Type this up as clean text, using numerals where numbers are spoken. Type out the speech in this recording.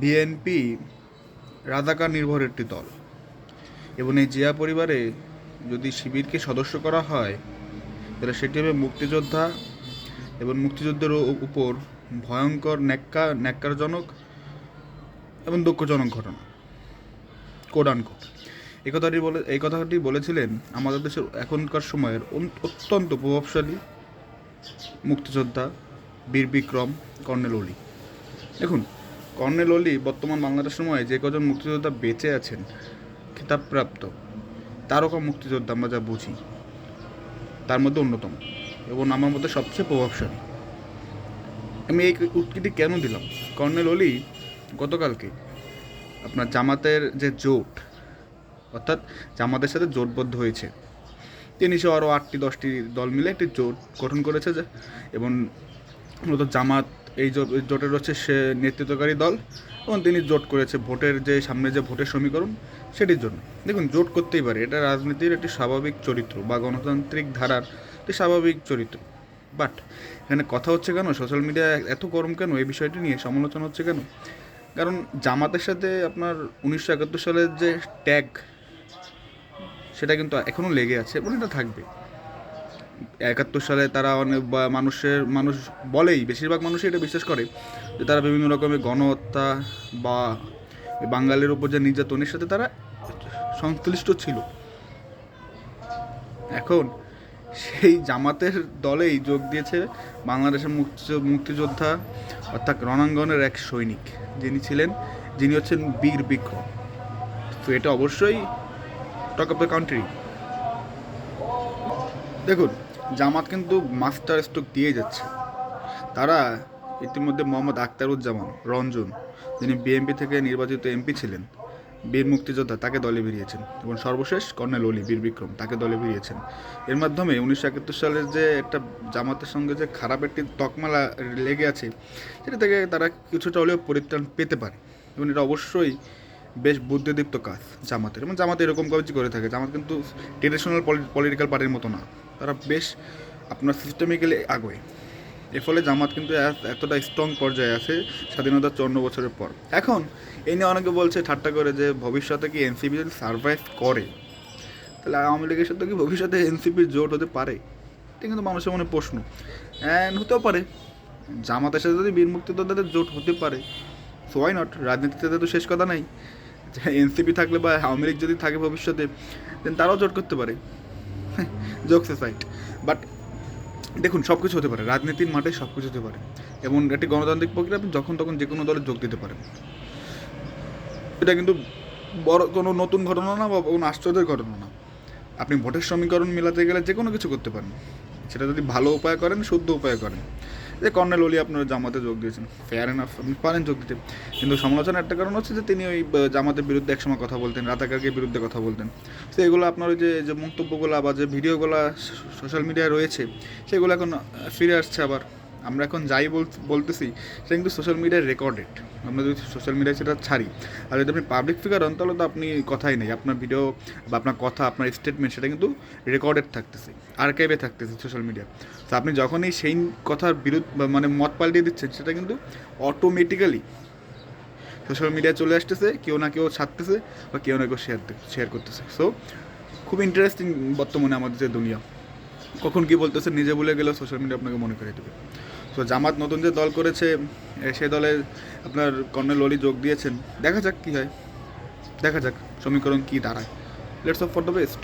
BNP রাজাকার নির্ভর একটি দল এবং এই জিয়া পরিবারে যদি শিবিরকে সদস্য করা হয় তাহলে সেটি হবে মুক্তিযোদ্ধা এবং মুক্তিযুদ্ধের উপর ভয়ঙ্কর ন্যাক্কারজনক এবং দুঃখজনক ঘটনা কোড আনকোড। এই কথাটি বলেছিলেন আমাদের দেশের এখনকার সময়ের অত্যন্ত প্রভাবশালী মুক্তিযোদ্ধা বীর বিক্রম কর্নেল অলি। দেখুন, কর্নেল অলি বর্তমান বাংলাদেশের সময়ে যে কজন মুক্তিযোদ্ধা বেঁচে আছেন খেতাবপ্রাপ্ত তারকা মুক্তিযোদ্ধা আমরা যা বুঝি তার মধ্যে অন্যতম এবং আমার মধ্যে সবচেয়ে প্রভাবশালী। আমি এই উক্তিটি কেন দিলাম? কর্নেল অলি গতকালকে আপনার জামাতের যে জোট, অর্থাৎ জামাতের সাথে জোটবদ্ধ হয়েছে, তিনি সহ আরও 8-10টি দল মিলে একটি জোট গঠন করেছে এবং মূলত জামাত এই জোটের হচ্ছে সে নেতৃত্বকারী দল এবং তিনি জোট করেছে ভোটের যে সামনে যে ভোটের সমীকরণ সেটির জন্য। দেখুন, জোট করতেই পারে, এটা রাজনীতির একটি স্বাভাবিক চরিত্র বা গণতান্ত্রিক ধারার একটি স্বাভাবিক চরিত্র। বাট এখানে কথা হচ্ছে কেন, সোশ্যাল মিডিয়া এত গরম কেন, এই বিষয়টি নিয়ে সমালোচনা হচ্ছে কেন? কারণ জামাতের সাথে আপনার 1971 সালের যে ট্যাগ সেটা কিন্তু এখনও লেগে আছে এবং এটা থাকবে। 71 সালে তারা অনেক মানুষ বলেই, বেশিরভাগ মানুষই এটা বিশ্বাস করে যে তারা বিভিন্ন রকমের গণহত্যা বা বাঙালির উপর যে নির্যাতনের সাথে তারা সংশ্লিষ্ট ছিল। এখন সেই জামাতের দলেই যোগ দিয়েছে বাংলাদেশের মুক্তিযোদ্ধা অর্থাৎ রণাঙ্গনের এক সৈনিক যিনি হচ্ছেন বীর বিক্রম। তো এটা অবশ্যই টক অফ দ্য কান্ট্রি। দেখুন, জামাত কিন্তু মাস্টার স্ট্রোক দিয়ে যাচ্ছে। তারা ইতিমধ্যে মোহাম্মদ আখতারুজ্জামান রঞ্জন, যিনি বিএনপি থেকে নির্বাচিত এমপি ছিলেন, বীর মুক্তিযোদ্ধা, তাকে দলে ভিড়িয়েছেন এবং সর্বশেষ কর্নেল অলি বীর বিক্রম তাকে দলে ভিড়িয়েছেন। এর মাধ্যমে 1971 সালের যে একটা জামাতের সঙ্গে যে খারাপ একটি তকমালা লেগে আছে সেটা থেকে তারা কিছুটা হলেও পরিত্রাণ পেতে পারে এবং এটা অবশ্যই বেশ বুদ্ধিদীপ্ত কাজ জামাতের। এবং জামাত এরকম কাজই করে থাকে। জামাত কিন্তু ট্রেডিশনাল পলিটিক্যাল পার্টির মতো না, তারা বেশ আপনার সিস্টেমিক্যালি আগে। এর ফলে জামাত কিন্তু এতটা স্ট্রং পর্যায়ে আছে স্বাধীনতার 54 বছরের পর। এখন এই নিয়ে অনেকে বলছে ঠাট্টা করে যে ভবিষ্যতে কি এনসিপি যদি সার্ভাইভ করে তাহলে আওয়ামী লীগের সাথে কি ভবিষ্যতে এনসিপির জোট হতে পারে? এটা কিন্তু মানুষের মনে প্রশ্ন। অ্যান্ড হতেও পারে, জামাতের সাথে যদি বীর মুক্তিযোদ্ধাদের জোট হতে পারে, সো ওয়াই নট? রাজনীতিতে তো শেষ কথা নাই যে এনসিপি থাকলে বা আওয়ামী লীগ যদি থাকে ভবিষ্যতে দেন তারাও জোট করতে পারে। Jokes side. বাট দেখুন, সব কিছু হতে পারে, রাজনীতির মাঠে সব কিছু হতে পারে এবং একটি গণতান্ত্রিক প্রক্রিয়া আপনি যখন তখন যে কোনো দলে যোগ দিতে পারেন। এটা কিন্তু বড় কোনো নতুন ঘটনা না বা কোনো আশ্চর্যের ঘটনা না। আপনি ভোটের সমীকরণ মেলাতে গেলে যে কোনো কিছু করতে পারেন, সেটা যদি ভালো উপায় করেন, শুদ্ধ উপায় করেন। যে কর্নেল অলি আপনারা জামাতে যোগ দিয়েছেন, ফেয়ার এনাফ, আপনি পারেন যোগ দিতে। কিন্তু সমালোচনার একটা কারণ হচ্ছে যে তিনি ওই জামাতের বিরুদ্ধে একসময় কথা বলতেন, রাজাকারকে বিরুদ্ধে কথা বলতেন। তো এগুলো আপনার ওই যে মন্তব্যগুলো বা যে ভিডিওগুলো সোশ্যাল মিডিয়ায় রয়েছে সেগুলো এখন ফিরে আসছে আবার। আমরা এখন যাই বলতেছি সেটা কিন্তু সোশ্যাল মিডিয়ায় রেকর্ডেড। আমরা যদি সোশ্যাল মিডিয়ায় সেটা ছাড়ি, আর যদি আপনি পাবলিক ফিগার হন তাহলে তো আপনি কথাই নেই, আপনার ভিডিও বা আপনার কথা, আপনার স্টেটমেন্ট সেটা কিন্তু রেকর্ডেড থাকতেছে, আর্কাইভে থাকতেছে সোশ্যাল মিডিয়া। তো আপনি যখনই সেই কথার বিরুদ্ধে মানে মত পাল্টিয়ে দিচ্ছেন সেটা কিন্তু অটোমেটিক্যালি সোশ্যাল মিডিয়ায় চলে আসতেছে, কেউ না কেউ ছাড়তেছে বা কেউ না কেউ শেয়ার করতেছে। সো খুব ইন্টারেস্টিং বর্তমানে আমাদের যে দুনিয়া, কখন কী বলতেছে নিজে ভুলে গেলেও সোশ্যাল মিডিয়া আপনাকে মনে করে দেবে। তো জামাত নতুন যে দল করেছে সে দলে আপনার কর্নেল অলি যোগ দিয়েছেন, দেখা যাক কী হয়, দেখা যাক সমীকরণ কী দাঁড়ায়। Let's hope for the best.